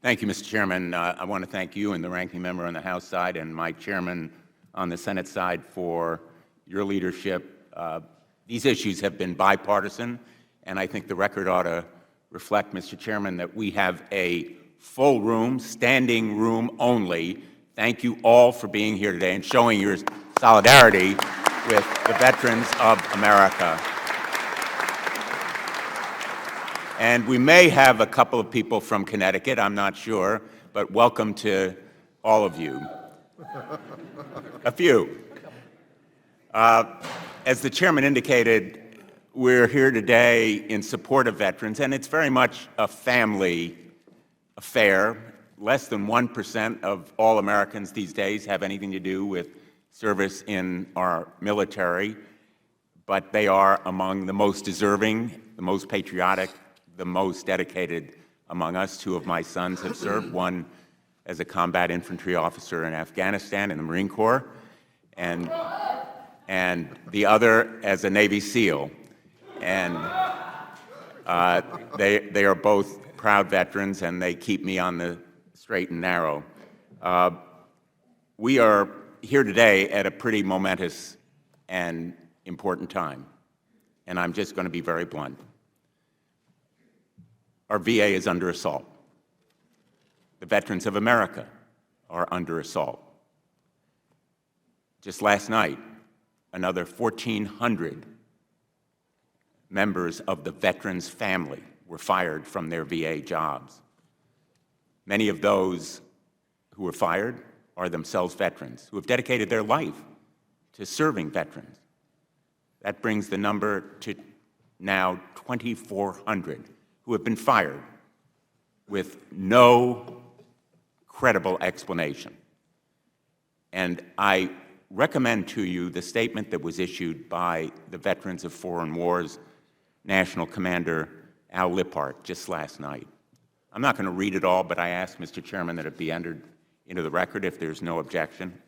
Thank you, Mr. Chairman. I want to thank you and the ranking member on the House side and my chairman on the Senate side for your leadership. These issues have been bipartisan, and I think the record ought to reflect, Mr. Chairman, that we have a full room, standing room only. Thank you all for being here today and showing your solidarity with the veterans of America. And we may have a couple of people from Connecticut, I'm not sure, but welcome to all of you. A few. As the chairman indicated, we're here today in support of veterans, and it's very much a family affair. Less than 1% of all Americans these days have anything to do with service in our military, but they are among the most deserving, the most patriotic, the most dedicated among us. Two of my sons have served, one as a combat infantry officer in Afghanistan in the Marine Corps, and the other as a Navy SEAL. And they are both proud veterans, and they keep me on the straight and narrow. We are here today at a pretty momentous and important time, and I'm just going to be very blunt. Our VA is under assault. The veterans of America are under assault. Just last night, another 1,400 members of the veterans' family were fired from their VA jobs. Many of those who were fired are themselves veterans who have dedicated their life to serving veterans. That brings the number to now 2,400 who have been fired with no credible explanation. And I recommend to you the statement that was issued by the Veterans of Foreign Wars National Commander Al Lippert just last night. I'm not going to read it all, but I ask, Mr. Chairman, that it be entered into the record if there's no objection.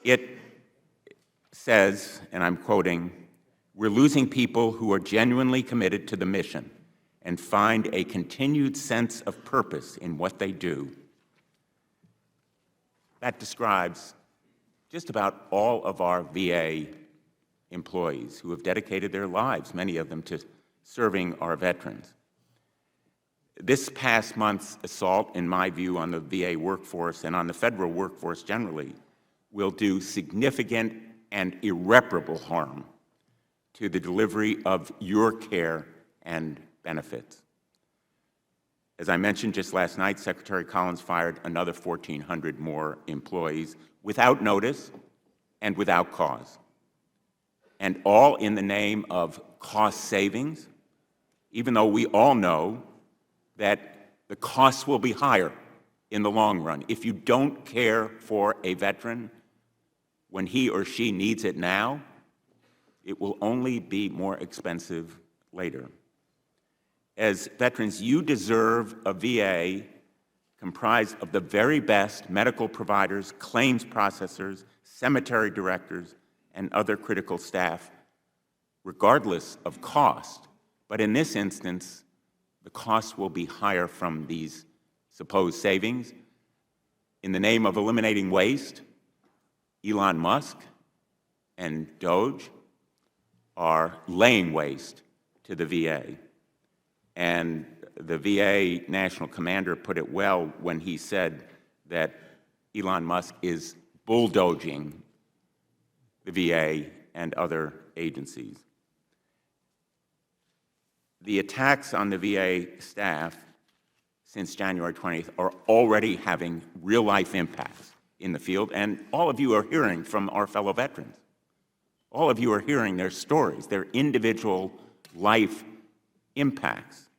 It says, and I'm quoting, "We're losing people who are genuinely committed to the mission and find a continued sense of purpose in what they do." That describes just about all of our VA employees who have dedicated their lives, many of them, to serving our veterans. This past month's assault, in my view, on the VA workforce and on the federal workforce generally, will do significant and irreparable harm to the delivery of your care and benefits. As I mentioned just last night, Secretary Collins fired another 1,400 more employees without notice and without cause, and all in the name of cost savings, even though we all know that the costs will be higher in the long run. If you don't care for a veteran when he or she needs it now, it will only be more expensive later. As veterans, you deserve a VA comprised of the very best medical providers, claims processors, cemetery directors, and other critical staff, regardless of cost. But in this instance, the cost will be higher from these supposed savings. In the name of eliminating waste, Elon Musk and Doge are laying waste to the VA. And the VA National Commander put it well when he said that Elon Musk is bulldozing the VA and other agencies. The attacks on the VA staff since January 20th are already having real-life impacts in the field, and all of you are hearing from our fellow veterans. All of you are hearing their stories, their individual life impacts.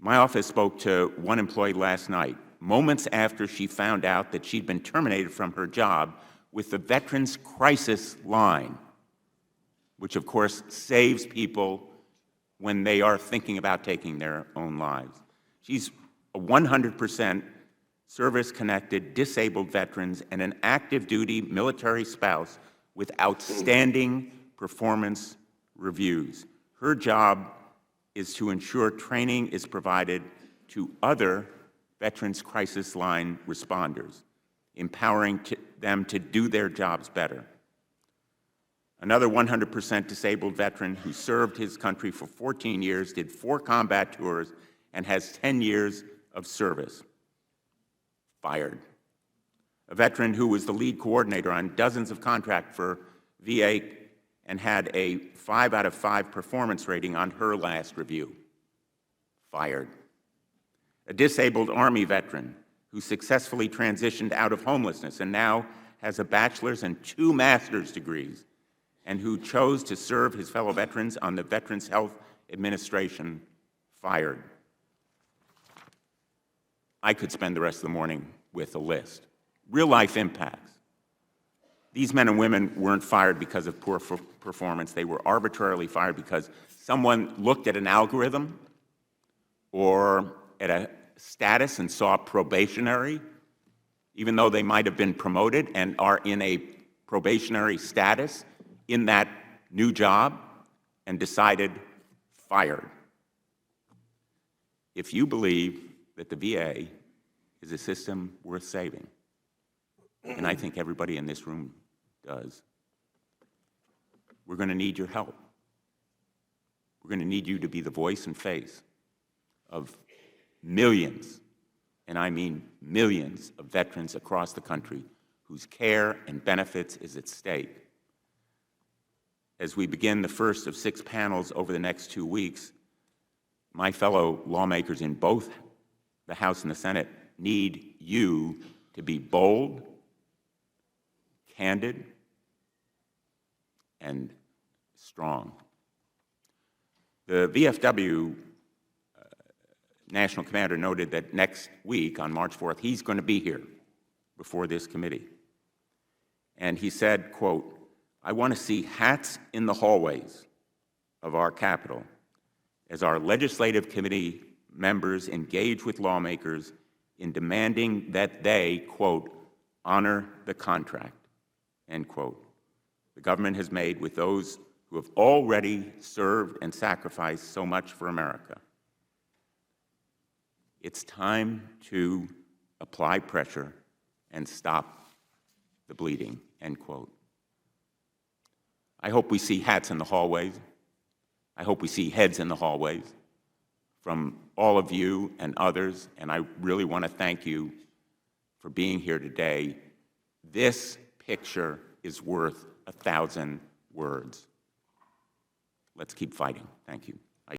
My office spoke to one employee last night, moments after she found out that she'd been terminated from her job with the Veterans Crisis Line, which of course saves people when they are thinking about taking their own lives. She's a 100% service-connected, disabled veterans and an active-duty military spouse with outstanding performance reviews. Her job is to ensure training is provided to other Veterans Crisis Line responders, empowering them to do their jobs better. Another 100% disabled veteran who served his country for 14 years, did 4 combat tours, and has 10 years of service. Fired. A veteran who was the lead coordinator on dozens of contracts for VA and had a 5 out of 5 performance rating on her last review. Fired. A disabled Army veteran who successfully transitioned out of homelessness and now has a bachelor's and 2 master's degrees, and who chose to serve his fellow veterans on the Veterans Health Administration. Fired. I could spend the rest of the morning with a list. Real-life impacts. These men and women weren't fired because of poor performance. They were arbitrarily fired because someone looked at an algorithm or at a status and saw probationary, even though they might have been promoted and are in a probationary status in that new job, and decided fired. If you believe that the VA is a system worth saving, and I think everybody in this room does, we're going to need your help. We're going to need you to be the voice and face of millions, and I mean millions, of veterans across the country whose care and benefits is at stake. As we begin the first of 6 panels over the next 2 weeks, my fellow lawmakers in both the House and the Senate need you to be bold, candid, and strong. The VFW National Commander noted that next week, on March 4th, he's going to be here before this committee. And he said, quote, "I want to see hats in the hallways of our Capitol as our legislative committee members engage with lawmakers in demanding that they, quote, honor the contract," end quote, the government has made with those who have already served and sacrificed so much for America. It's time to apply pressure and stop the bleeding, end quote. I hope we see hats in the hallways. I hope we see heads in the hallways from all of you and others, and I really want to thank you for being here today. This picture is worth 1,000 words. Let's keep fighting. Thank you.